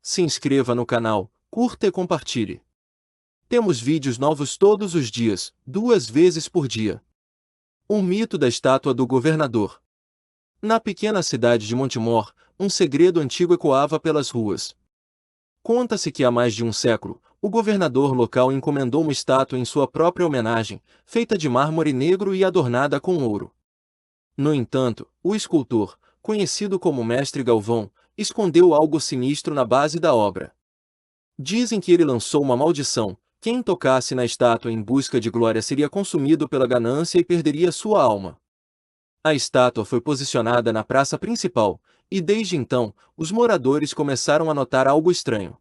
se inscreva no canal, curta e compartilhe. Temos vídeos novos todos os dias, 2 vezes por dia. Um mito da estátua do governador. Na pequena cidade de Montemor, um segredo antigo ecoava pelas ruas. Conta-se que há mais de um século, o governador local encomendou uma estátua em sua própria homenagem, feita de mármore negro e adornada com ouro. No entanto, o escultor, conhecido como Mestre Galvão, escondeu algo sinistro na base da obra. Dizem que ele lançou uma maldição: quem tocasse na estátua em busca de glória seria consumido pela ganância e perderia sua alma. A estátua foi posicionada na praça principal, e desde então, os moradores começaram a notar algo estranho.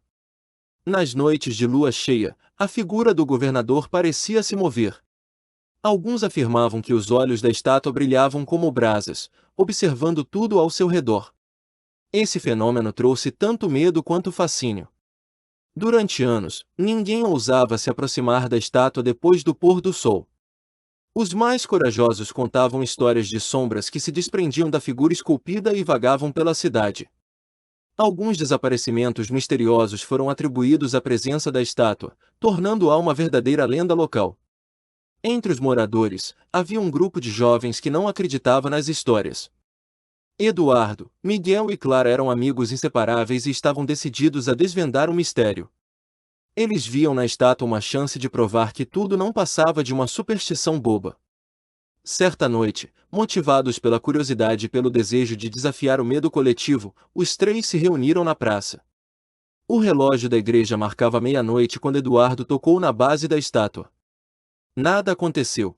Nas noites de lua cheia, a figura do governador parecia se mover. Alguns afirmavam que os olhos da estátua brilhavam como brasas, observando tudo ao seu redor. Esse fenômeno trouxe tanto medo quanto fascínio. Durante anos, ninguém ousava se aproximar da estátua depois do pôr do sol. Os mais corajosos contavam histórias de sombras que se desprendiam da figura esculpida e vagavam pela cidade. Alguns desaparecimentos misteriosos foram atribuídos à presença da estátua, tornando-a uma verdadeira lenda local. Entre os moradores, havia um grupo de jovens que não acreditava nas histórias. Eduardo, Miguel e Clara eram amigos inseparáveis e estavam decididos a desvendar o mistério. Eles viam na estátua uma chance de provar que tudo não passava de uma superstição boba. Certa noite, motivados pela curiosidade e pelo desejo de desafiar o medo coletivo, os três se reuniram na praça. O relógio da igreja marcava meia-noite quando Eduardo tocou na base da estátua. Nada aconteceu.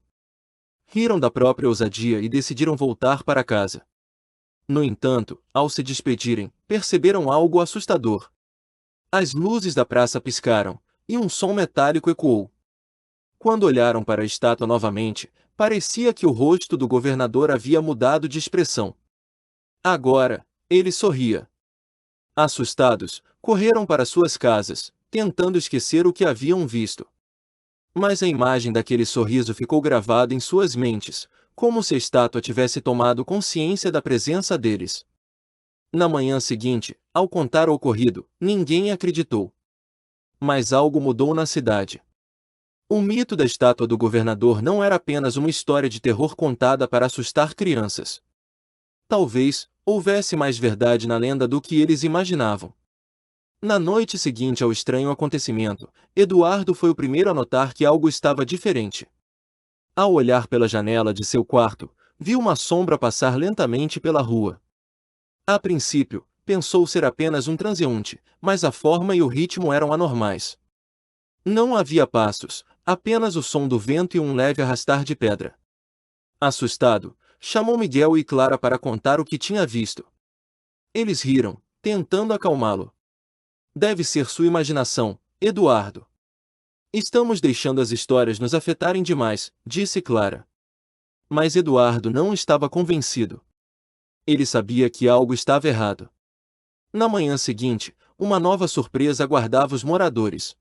Riram da própria ousadia e decidiram voltar para casa. No entanto, ao se despedirem, perceberam algo assustador. As luzes da praça piscaram, e um som metálico ecoou. Quando olharam para a estátua novamente, parecia que o rosto do governador havia mudado de expressão. Agora, ele sorria. Assustados, correram para suas casas, tentando esquecer o que haviam visto. Mas a imagem daquele sorriso ficou gravada em suas mentes, como se a estátua tivesse tomado consciência da presença deles. Na manhã seguinte, ao contar o ocorrido, ninguém acreditou. Mas algo mudou na cidade. O mito da estátua do governador não era apenas uma história de terror contada para assustar crianças. Talvez houvesse mais verdade na lenda do que eles imaginavam. Na noite seguinte ao estranho acontecimento, Eduardo foi o primeiro a notar que algo estava diferente. Ao olhar pela janela de seu quarto, viu uma sombra passar lentamente pela rua. A princípio, pensou ser apenas um transeunte, mas a forma e o ritmo eram anormais. Não havia passos, apenas o som do vento e um leve arrastar de pedra. Assustado, chamou Miguel e Clara para contar o que tinha visto. Eles riram, tentando acalmá-lo. Deve ser sua imaginação, Eduardo. Estamos deixando as histórias nos afetarem demais, disse Clara. Mas Eduardo não estava convencido. Ele sabia que algo estava errado. Na manhã seguinte, uma nova surpresa aguardava os moradores.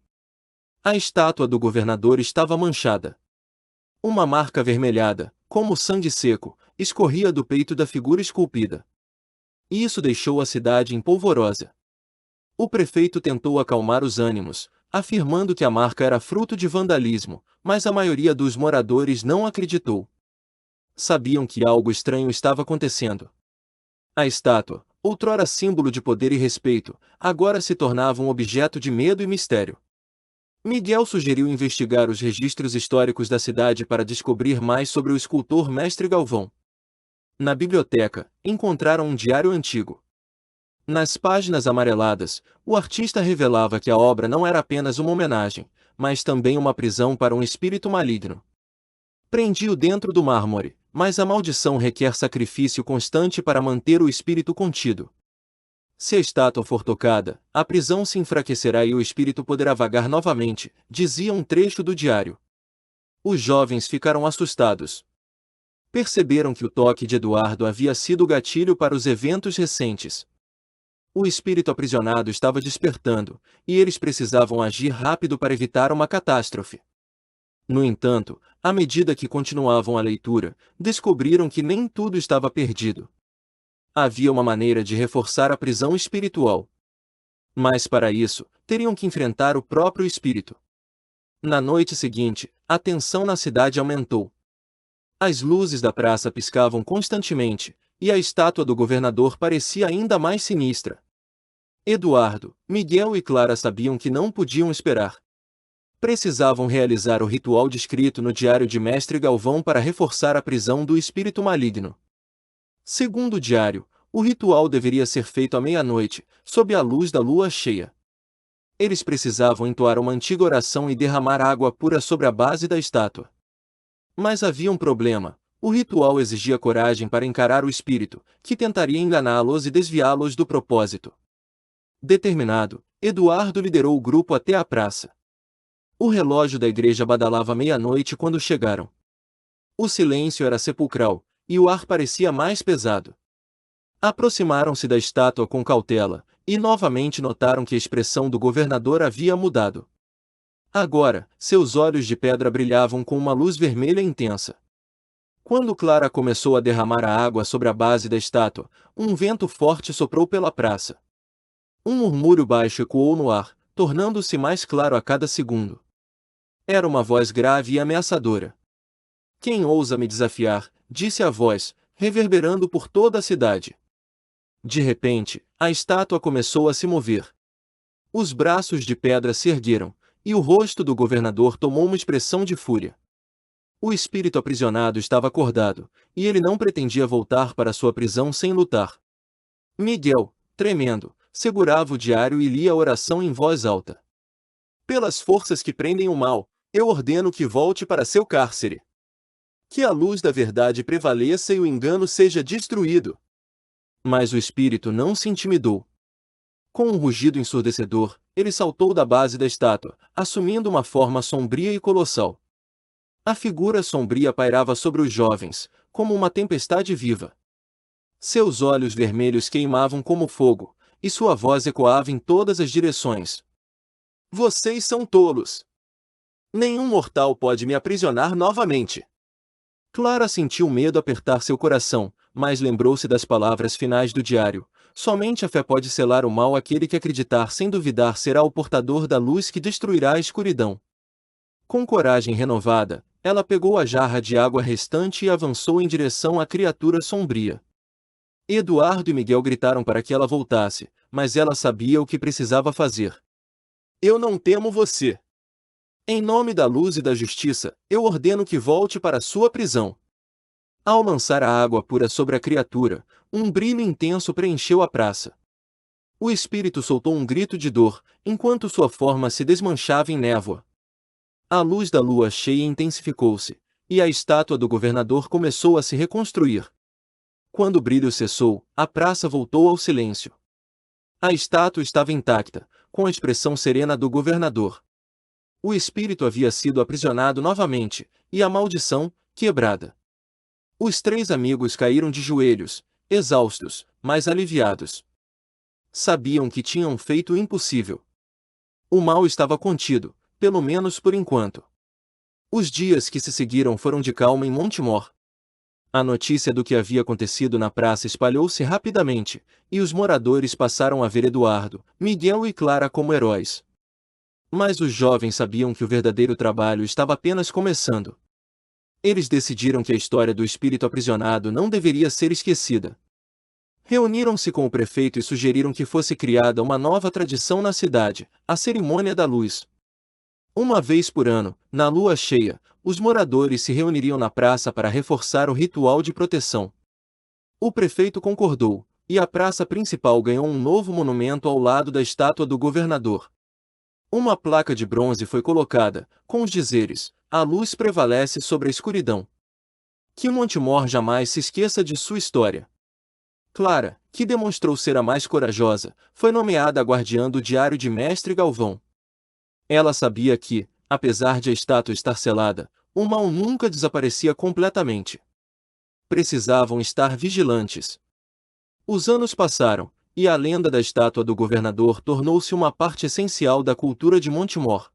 A estátua do governador estava manchada. Uma marca avermelhada, como sangue seco, escorria do peito da figura esculpida. Isso deixou a cidade em polvorosa. O prefeito tentou acalmar os ânimos, afirmando que a marca era fruto de vandalismo, mas a maioria dos moradores não acreditou. Sabiam que algo estranho estava acontecendo. A estátua, outrora símbolo de poder e respeito, agora se tornava um objeto de medo e mistério. Miguel sugeriu investigar os registros históricos da cidade para descobrir mais sobre o escultor Mestre Galvão. Na biblioteca, encontraram um diário antigo. Nas páginas amareladas, o artista revelava que a obra não era apenas uma homenagem, mas também uma prisão para um espírito maligno. Prendia-o dentro do mármore, mas a maldição requer sacrifício constante para manter o espírito contido. Se a estátua for tocada, a prisão se enfraquecerá e o espírito poderá vagar novamente, dizia um trecho do diário. Os jovens ficaram assustados. Perceberam que o toque de Eduardo havia sido o gatilho para os eventos recentes. O espírito aprisionado estava despertando, e eles precisavam agir rápido para evitar uma catástrofe. No entanto, à medida que continuavam a leitura, descobriram que nem tudo estava perdido. Havia uma maneira de reforçar a prisão espiritual. Mas para isso, teriam que enfrentar o próprio espírito. Na noite seguinte, a tensão na cidade aumentou. As luzes da praça piscavam constantemente, e a estátua do governador parecia ainda mais sinistra. Eduardo, Miguel e Clara sabiam que não podiam esperar. Precisavam realizar o ritual descrito no diário de Mestre Galvão para reforçar a prisão do espírito maligno. Segundo o diário, o ritual deveria ser feito à meia-noite, sob a luz da lua cheia. Eles precisavam entoar uma antiga oração e derramar água pura sobre a base da estátua. Mas havia um problema: o ritual exigia coragem para encarar o espírito, que tentaria enganá-los e desviá-los do propósito. Determinado, Eduardo liderou o grupo até a praça. O relógio da igreja badalava meia-noite quando chegaram. O silêncio era sepulcral, e o ar parecia mais pesado. Aproximaram-se da estátua com cautela, e novamente notaram que a expressão do governador havia mudado. Agora, seus olhos de pedra brilhavam com uma luz vermelha intensa. Quando Clara começou a derramar a água sobre a base da estátua, um vento forte soprou pela praça. Um murmúrio baixo ecoou no ar, tornando-se mais claro a cada segundo. Era uma voz grave e ameaçadora. "Quem ousa me desafiar?", disse a voz, reverberando por toda a cidade. De repente, a estátua começou a se mover. Os braços de pedra se ergueram, e o rosto do governador tomou uma expressão de fúria. O espírito aprisionado estava acordado, e ele não pretendia voltar para sua prisão sem lutar. Miguel, tremendo, segurava o diário e lia a oração em voz alta. "Pelas forças que prendem o mal, eu ordeno que volte para seu cárcere. Que a luz da verdade prevaleça e o engano seja destruído." Mas o espírito não se intimidou. Com um rugido ensurdecedor, ele saltou da base da estátua, assumindo uma forma sombria e colossal. A figura sombria pairava sobre os jovens, como uma tempestade viva. Seus olhos vermelhos queimavam como fogo, e sua voz ecoava em todas as direções. "Vocês são tolos! Nenhum mortal pode me aprisionar novamente." Clara sentiu medo apertar seu coração, mas lembrou-se das palavras finais do diário: "Somente a fé pode selar o mal. Aquele que acreditar sem duvidar será o portador da luz que destruirá a escuridão." Com coragem renovada, ela pegou a jarra de água restante e avançou em direção à criatura sombria. Eduardo e Miguel gritaram para que ela voltasse, mas ela sabia o que precisava fazer. "Eu não temo você. Em nome da luz e da justiça, eu ordeno que volte para sua prisão." Ao lançar a água pura sobre a criatura, um brilho intenso preencheu a praça. O espírito soltou um grito de dor, enquanto sua forma se desmanchava em névoa. A luz da lua cheia intensificou-se, e a estátua do governador começou a se reconstruir. Quando o brilho cessou, a praça voltou ao silêncio. A estátua estava intacta, com a expressão serena do governador. O espírito havia sido aprisionado novamente, e a maldição, quebrada. Os três amigos caíram de joelhos, exaustos, mas aliviados. Sabiam que tinham feito o impossível. O mal estava contido, pelo menos por enquanto. Os dias que se seguiram foram de calma em Montemor. A notícia do que havia acontecido na praça espalhou-se rapidamente, e os moradores passaram a ver Eduardo, Miguel e Clara como heróis. Mas os jovens sabiam que o verdadeiro trabalho estava apenas começando. Eles decidiram que a história do espírito aprisionado não deveria ser esquecida. Reuniram-se com o prefeito e sugeriram que fosse criada uma nova tradição na cidade, a cerimônia da luz. Uma vez por ano, na lua cheia, os moradores se reuniriam na praça para reforçar o ritual de proteção. O prefeito concordou, e a praça principal ganhou um novo monumento ao lado da estátua do governador. Uma placa de bronze foi colocada, com os dizeres: "A luz prevalece sobre a escuridão." Que Montemor jamais se esqueça de sua história. Clara, que demonstrou ser a mais corajosa, foi nomeada a guardiã do diário de Mestre Galvão. Ela sabia que, apesar de a estátua estar selada, o mal nunca desaparecia completamente. Precisavam estar vigilantes. Os anos passaram, e a lenda da estátua do governador tornou-se uma parte essencial da cultura de Montemor.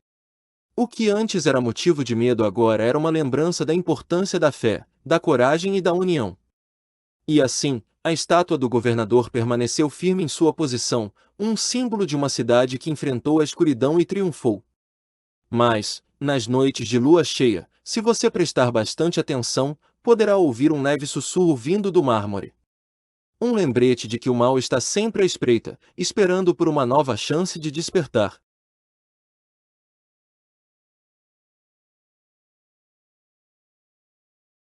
O que antes era motivo de medo agora era uma lembrança da importância da fé, da coragem e da união. E assim, A estátua do governador permaneceu firme em sua posição, um símbolo de uma cidade que enfrentou a escuridão e triunfou. Mas, nas noites de lua cheia, se você prestar bastante atenção, poderá ouvir um leve sussurro vindo do mármore. Um lembrete de que o mal está sempre à espreita, esperando por uma nova chance de despertar.